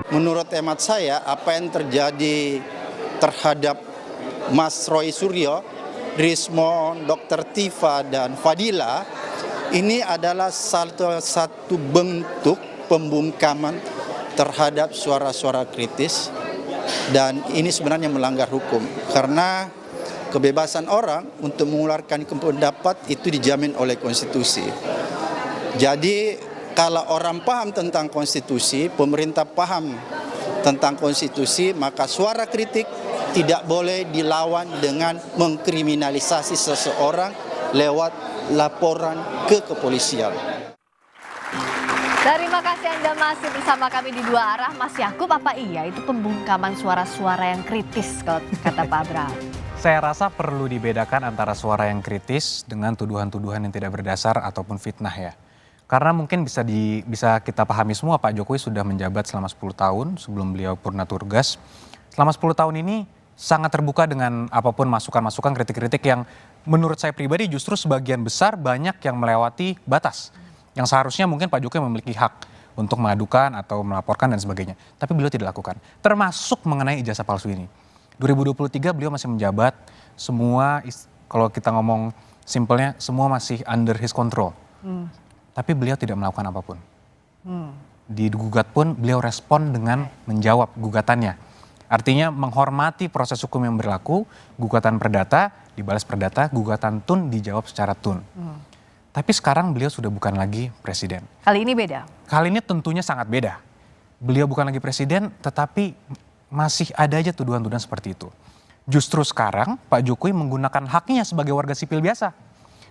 Menurut hemat saya, apa yang terjadi terhadap Mas Roy Suryo, Rismo, Dr. Tifa, dan Fadila, ini adalah satu bentuk pembungkaman terhadap suara-suara kritis, dan ini sebenarnya melanggar hukum karena kebebasan orang untuk mengeluarkan pendapat itu dijamin oleh konstitusi. Jadi kalau orang paham tentang konstitusi, pemerintah paham tentang konstitusi, maka suara kritik tidak boleh dilawan dengan mengkriminalisasi seseorang lewat laporan ke kepolisian. Terima kasih Anda masih bersama kami di Dua Arah. Mas Yakub, apa iya itu pembungkaman suara-suara yang kritis kalau kata Pak Abraham? Saya rasa perlu dibedakan antara suara yang kritis dengan tuduhan-tuduhan yang tidak berdasar ataupun fitnah ya. Karena mungkin bisa kita pahami semua Pak Jokowi sudah menjabat selama 10 tahun sebelum beliau purna tugas. Selama 10 tahun ini sangat terbuka dengan apapun masukan-masukan, kritik-kritik yang menurut saya pribadi justru sebagian besar banyak yang melewati batas. Yang seharusnya mungkin Pak Jokowi memiliki hak untuk mengadukan atau melaporkan dan sebagainya. Tapi beliau tidak lakukan. Termasuk mengenai ijazah palsu ini. 2023 beliau masih menjabat, semua kalau kita ngomong simpelnya semua masih under his control. Tapi beliau tidak melakukan apapun. Di gugat pun beliau respon dengan menjawab gugatannya. Artinya menghormati proses hukum yang berlaku, gugatan perdata dibalas perdata, gugatan tun dijawab secara tun. Tapi sekarang beliau sudah bukan lagi presiden. Kali ini beda? Kali ini tentunya sangat beda. Beliau bukan lagi presiden tetapi masih ada aja tuduhan-tuduhan seperti itu. Justru sekarang Pak Jokowi menggunakan haknya sebagai warga sipil biasa.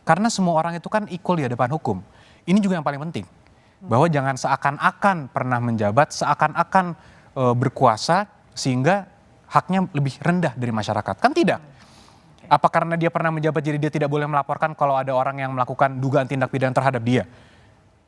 Karena semua orang itu kan equal di hadapan hukum. Ini juga yang paling penting. Bahwa jangan seakan-akan pernah menjabat, seakan-akan berkuasa sehingga haknya lebih rendah dari masyarakat. Kan tidak. Apa karena dia pernah menjabat jadi dia tidak boleh melaporkan kalau ada orang yang melakukan dugaan tindak pidana terhadap dia?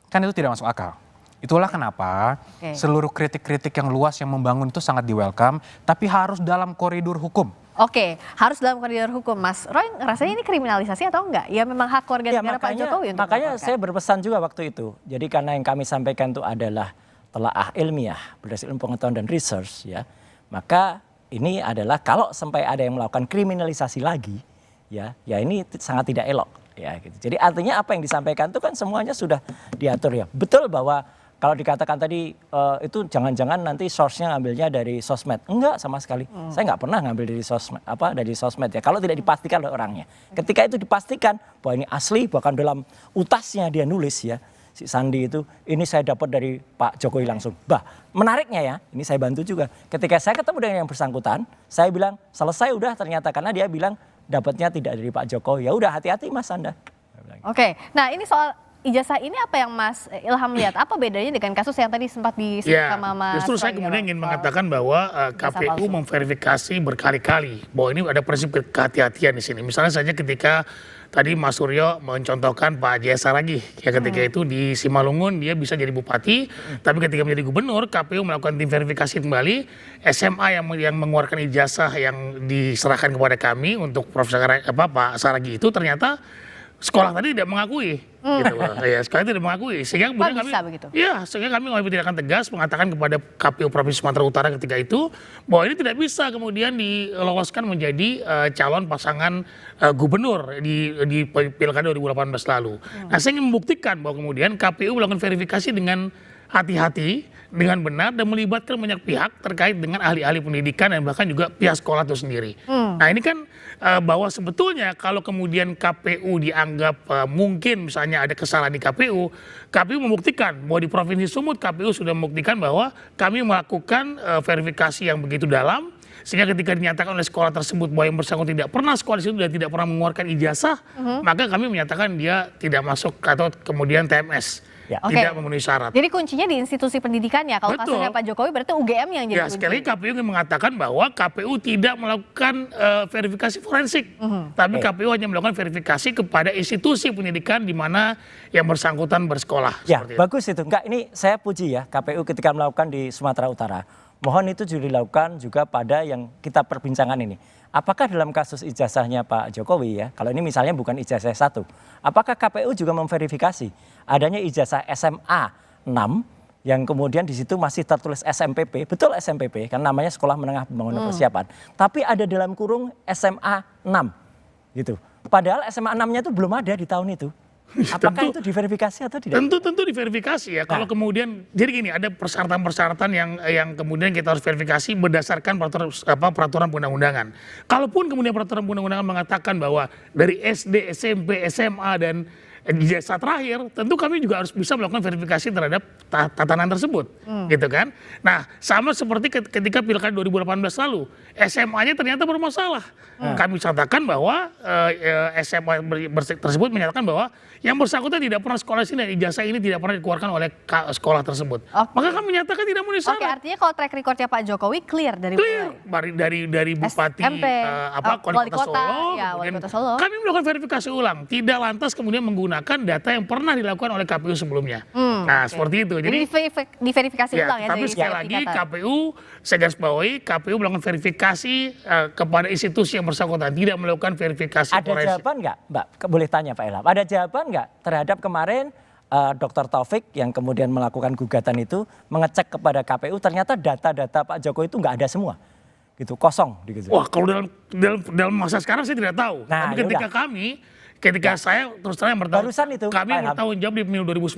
Kan itu tidak masuk akal. Itulah kenapa seluruh kritik-kritik yang luas yang membangun itu sangat di-welcome, tapi harus dalam koridor hukum. Oke, harus dalam koridor hukum. Mas Roy rasanya ini kriminalisasi atau enggak? Ya memang hak warga negara Pak Jokowi untuk makanya melaporkan. saya berpesan juga waktu itu. Jadi karena yang kami sampaikan itu adalah telaah ilmiah berdasarkan pengetahuan dan research ya. Maka ini adalah kalau sampai ada yang melakukan kriminalisasi lagi ya ini sangat tidak elok ya gitu. Jadi artinya apa yang disampaikan itu kan semuanya sudah diatur ya. Betul bahwa kalau dikatakan tadi itu jangan-jangan nanti source-nya ngambilnya dari sosmed. Enggak sama sekali. Saya nggak pernah ngambil dari sosmed ya. Kalau tidak dipastikan oleh orangnya. Ketika itu dipastikan bahwa ini asli, bahkan dalam utasnya dia nulis ya. Si Sandi itu, ini saya dapat dari Pak Jokowi langsung. Bah, menariknya ya, ini saya bantu juga. Ketika saya ketemu dengan yang bersangkutan, saya bilang selesai udah ternyata karena dia bilang dapatnya tidak dari Pak Jokowi. Ya udah hati-hati Mas Anda. Oke, nah ini soal ijazah ini apa yang Mas Ilham lihat? Apa bedanya dengan kasus yang tadi sempat disebut sama Mas? Justru saya kemudian ingin mengatakan bahwa KPU memverifikasi berkali-kali bahwa ini ada prinsip kehati-hatian di sini. Misalnya saja ketika tadi Mas Suryo mencontohkan Pak Jaya Saragih ya ketika itu di Simalungun dia bisa jadi bupati, tapi ketika menjadi gubernur KPU melakukan tim verifikasi kembali SMA yang mengeluarkan ijazah yang diserahkan kepada kami untuk Pak Saragih itu ternyata sekolah tadi tidak mengakui, gitu loh. Ya, sekolah tidak mengakui, sehingga kemudian kami mengambil tindakan tegas mengatakan kepada KPU Provinsi Sumatera Utara ketika itu bahwa ini tidak bisa kemudian diloloskan menjadi calon pasangan gubernur di Pilkada 2018 lalu. Nah, saya ingin membuktikan bahwa kemudian KPU melakukan verifikasi dengan hati-hati, dengan benar dan melibatkan banyak pihak terkait dengan ahli-ahli pendidikan dan bahkan juga pihak sekolah itu sendiri. Nah ini kan bahwa sebetulnya kalau kemudian KPU dianggap mungkin misalnya ada kesalahan di KPU membuktikan bahwa di Provinsi Sumut KPU sudah membuktikan bahwa kami melakukan verifikasi yang begitu dalam sehingga ketika dinyatakan oleh sekolah tersebut bahwa yang bersangkutan tidak pernah sekolah di situ dan tidak pernah mengeluarkan ijazah, maka kami menyatakan dia tidak masuk atau kemudian TMS. Tidak memenuhi syarat. Jadi kuncinya di institusi pendidikannya. Kalau kasusnya Pak Jokowi berarti UGM yang jadi kunci. Sekali KPU ingin mengatakan bahwa KPU tidak melakukan verifikasi forensik. Tapi KPU hanya melakukan verifikasi kepada institusi pendidikan di mana yang bersangkutan bersekolah. Ya, bagus itu. Enggak, ini saya puji ya KPU ketika melakukan di Sumatera Utara. Mohon itu juga dilakukan juga pada yang kita perbincangan ini. Apakah dalam kasus ijazahnya Pak Jokowi ya, kalau ini misalnya bukan ijazah 1, apakah KPU juga memverifikasi adanya ijazah SMA 6 yang kemudian di situ masih tertulis SMPP, betul SMPP, kan namanya Sekolah Menengah Pembangunan Persiapan. Tapi ada dalam kurung SMA 6 gitu. Padahal SMA 6-nya itu belum ada di tahun itu. Apakah itu diverifikasi atau tidak? Tentu diverifikasi ya. Kalau kemudian jadi gini, ada persyaratan-persyaratan yang kemudian kita harus verifikasi berdasarkan peraturan undang-undangan. Kalaupun kemudian peraturan undang-undangan mengatakan bahwa dari SD, SMP, SMA dan ijazah terakhir, tentu kami juga harus bisa melakukan verifikasi terhadap tatanan tersebut, gitu kan. Nah, sama seperti ketika Pilkada 2018 lalu, SMA-nya ternyata bermasalah. Kami catatkan bahwa SMA tersebut menyatakan bahwa yang bersangkutan tidak pernah sekolah sini dan ijazah ini tidak pernah dikeluarkan oleh sekolah tersebut. Maka kami menyatakan tidak memenuhi syarat. Oke, artinya kalau track recordnya Pak Jokowi clear dari dari Bupati Wali Kota Solo, kami melakukan verifikasi ulang, tidak lantas kemudian menggunakan data yang pernah dilakukan oleh KPU sebelumnya. Seperti itu. Jadi diverifikasi ulang ya. Tapi sekali lagi KPU, saya garis bawahi, KPU melakukan verifikasi kepada institusi yang bersangkutan, tidak melakukan verifikasi. Ada jawaban nggak, Mbak? Boleh tanya Pak Ilham. Ada jawaban nggak terhadap kemarin Dr. Taufik yang kemudian melakukan gugatan itu mengecek kepada KPU, ternyata data-data Pak Jokowi itu nggak ada semua, gitu, kosong. Gitu. Wah, kalau dalam masa sekarang saya tidak tahu. Nah, tapi ketika saya terus terang bertanggung jawab di pemilu 2019,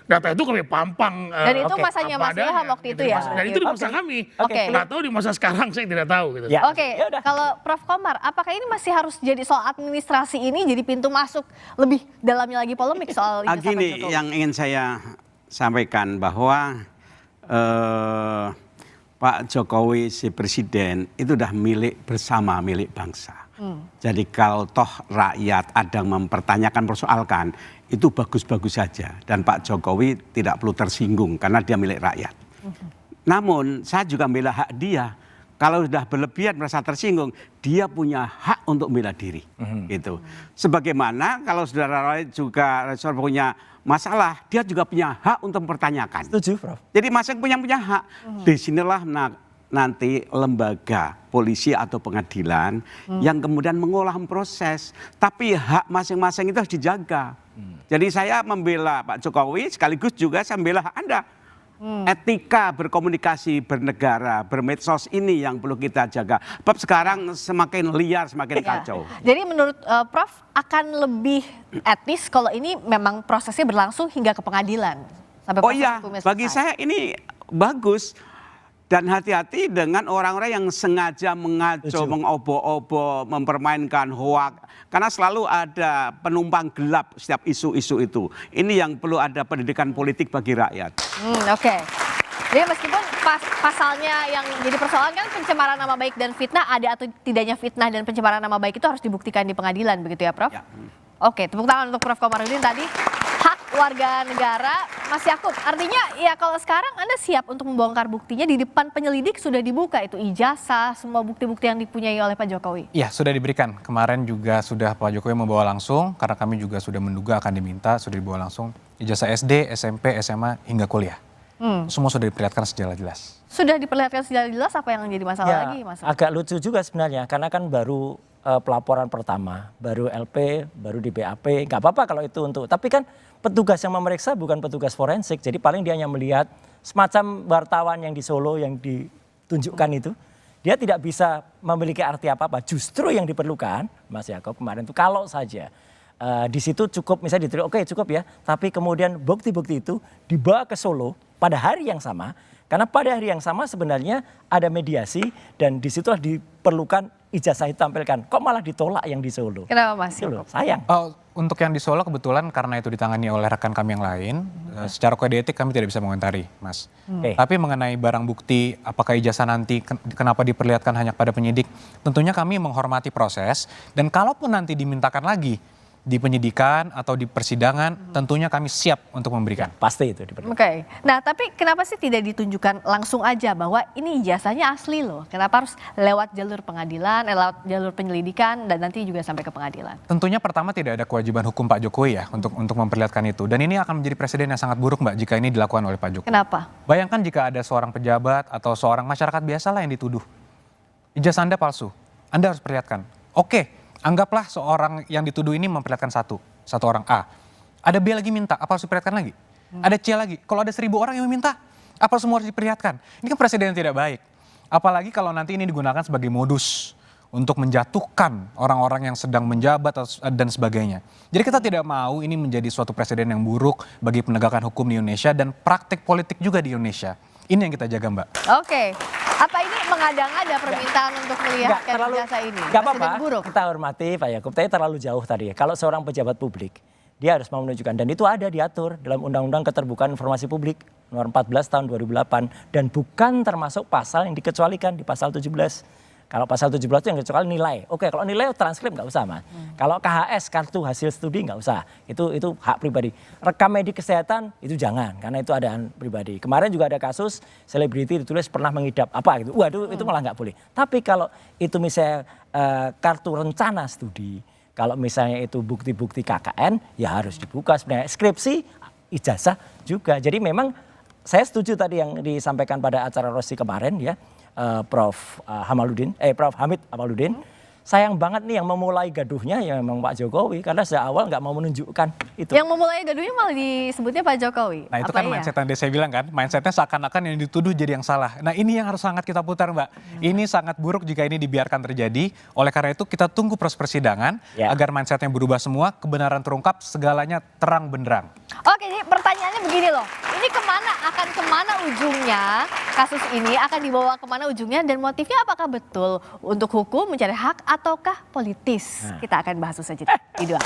data itu kami pampang. Dan itu masanya Mas Ilham waktu itu ya? Dan itu di masa kami. Nggak tahu di masa sekarang saya tidak tahu. Gitu. Ya. Oke, kalau Prof. Komar, apakah ini masih harus jadi soal administrasi ini jadi pintu masuk lebih dalamnya lagi polemik soal ijazah Pak Jokowi? Yang ingin saya sampaikan bahwa Pak Jokowi si presiden itu udah milik bersama, milik bangsa. Jadi kalau toh rakyat ada yang mempertanyakan, persoalkan, itu bagus-bagus saja. Dan Pak Jokowi tidak perlu tersinggung karena dia milik rakyat. Namun saya juga membela hak dia. Kalau sudah berlebihan merasa tersinggung, dia punya hak untuk membela diri. Gitu. Sebagaimana kalau saudara Roy juga punya masalah, dia juga punya hak untuk mempertanyakan. Setuju, Prof. Jadi masing-masing punya hak. Disinilah nanti lembaga polisi atau pengadilan yang kemudian mengolah proses. Tapi hak masing-masing itu harus dijaga. Jadi saya membela Pak Jokowi sekaligus juga saya membela hak Anda. Etika berkomunikasi, bernegara, bermedsos ini yang perlu kita jaga. Sebab sekarang semakin liar, semakin kacau. Jadi menurut Prof akan lebih etis kalau ini memang prosesnya berlangsung hingga ke pengadilan. Sampai bagi saya ini bagus. Dan hati-hati dengan orang-orang yang sengaja mengaco, mengobo-obo, mempermainkan hoak. Karena selalu ada penumpang gelap setiap isu-isu itu. Ini yang perlu ada pendidikan politik bagi rakyat. Oke. Jadi meskipun pasalnya yang jadi persoalan kan pencemaran nama baik dan fitnah, ada atau tidaknya fitnah dan pencemaran nama baik itu harus dibuktikan di pengadilan, begitu ya Prof? Ya. Oke, tepuk tangan untuk Prof. Komarudin tadi. Hak warga negara, Mas Yakub. Artinya ya kalau sekarang Anda siap untuk membongkar buktinya, di depan penyelidik sudah dibuka itu ijazah, semua bukti-bukti yang dipunyai oleh Pak Jokowi. Iya, sudah diberikan. Kemarin juga sudah Pak Jokowi membawa langsung, karena kami juga sudah menduga akan diminta, sudah dibawa langsung ijazah SD, SMP, SMA, hingga kuliah. Semua sudah diperlihatkan secara jelas. Sudah diperlihatkan secara jelas, apa yang jadi masalah lagi, Mas? Agak lucu juga sebenarnya, karena kan baru pelaporan pertama, baru LP, baru di BAP, nggak apa-apa kalau itu tapi kan petugas yang memeriksa bukan petugas forensik, jadi paling dia hanya melihat semacam wartawan yang di Solo yang ditunjukkan itu, dia tidak bisa memiliki arti apa-apa. Justru yang diperlukan, Mas Yakob kemarin itu kalau saja di situ cukup misalnya diterima, oke cukup ya, tapi kemudian bukti-bukti itu dibawa ke Solo pada hari yang sama, karena pada hari yang sama sebenarnya ada mediasi dan disitulah diperlukan ijazah ditampilkan. Kok malah ditolak yang di Solo? Kenapa Mas? Sayang. Untuk yang di Solo kebetulan karena itu ditangani oleh rekan kami yang lain, secara kode etik kami tidak bisa mengomentari, Mas. Tapi mengenai barang bukti, apakah ijazah nanti kenapa diperlihatkan hanya pada penyidik, tentunya kami menghormati proses dan kalaupun nanti dimintakan lagi di penyidikan atau di persidangan, tentunya kami siap untuk memberikan. Pasti itu diperlukan. Oke. Nah, tapi kenapa sih tidak ditunjukkan langsung aja bahwa ini ijazahnya asli loh? Kenapa harus lewat jalur pengadilan, lewat jalur penyelidikan, dan nanti juga sampai ke pengadilan? Tentunya pertama tidak ada kewajiban hukum Pak Jokowi ya untuk memperlihatkan itu. Dan ini akan menjadi presiden yang sangat buruk Mbak jika ini dilakukan oleh Pak Jokowi. Kenapa? Bayangkan jika ada seorang pejabat atau seorang masyarakat biasa lah yang dituduh. Ijazah Anda palsu, Anda harus perlihatkan. Oke. Anggaplah seorang yang dituduh ini memperlihatkan satu orang A. Ada B lagi minta, apa harus diperlihatkan lagi? Ada C lagi, kalau ada 1.000 orang yang meminta, apa semua harus diperlihatkan? Ini kan presiden yang tidak baik. Apalagi kalau nanti ini digunakan sebagai modus untuk menjatuhkan orang-orang yang sedang menjabat dan sebagainya. Jadi kita tidak mau ini menjadi suatu presiden yang buruk bagi penegakan hukum di Indonesia dan praktik politik juga di Indonesia. Ini yang kita jaga, Mbak. Oke. Apa ini mengada-ngada permintaan untuk melihat jasa ini? Nggak apa-apa, Presiden buruk? kita hormati Pak Yakub, tapi terlalu jauh tadi ya. Kalau seorang pejabat publik, dia harus mau menunjukkan, dan itu ada diatur dalam Undang-Undang Keterbukaan Informasi Publik nomor 14 tahun 2008, dan bukan termasuk pasal yang dikecualikan di pasal 17. Kalau pasal 17 itu yang kecuali nilai. Oke, kalau nilai transkrip nggak usah, Mas. Kalau KHS, kartu hasil studi nggak usah. Itu hak pribadi. Rekam medik kesehatan itu jangan, karena itu adaan pribadi. Kemarin juga ada kasus selebriti ditulis pernah mengidap apa gitu. Waduh, itu malah nggak boleh. Tapi kalau itu misalnya kartu rencana studi, kalau misalnya itu bukti-bukti KKN, ya harus dibuka sebenarnya. Skripsi, ijazah juga. Jadi memang saya setuju tadi yang disampaikan pada acara Rosi kemarin ya. Prof. Hamid Hamaludin. Sayang banget nih yang memulai gaduhnya ya memang Pak Jokowi, karena sejak awal nggak mau menunjukkan itu. Yang memulai gaduhnya malah disebutnya Pak Jokowi. Nah itu kan mindset yang saya bilang kan, mindsetnya seakan-akan yang dituduh jadi yang salah. Nah ini yang harus sangat kita putar, Mbak. Ini sangat buruk jika ini dibiarkan terjadi. Oleh karena itu kita tunggu proses persidangan agar mindsetnya berubah semua, kebenaran terungkap, segalanya terang benderang. Oke, jadi pertanyaannya begini loh. Ini akan kemana ujungnya? Kasus ini akan dibawa kemana ujungnya? Dan motifnya apakah betul untuk hukum mencari hak ataukah politis? Kita akan bahas usai jeda. Di dua.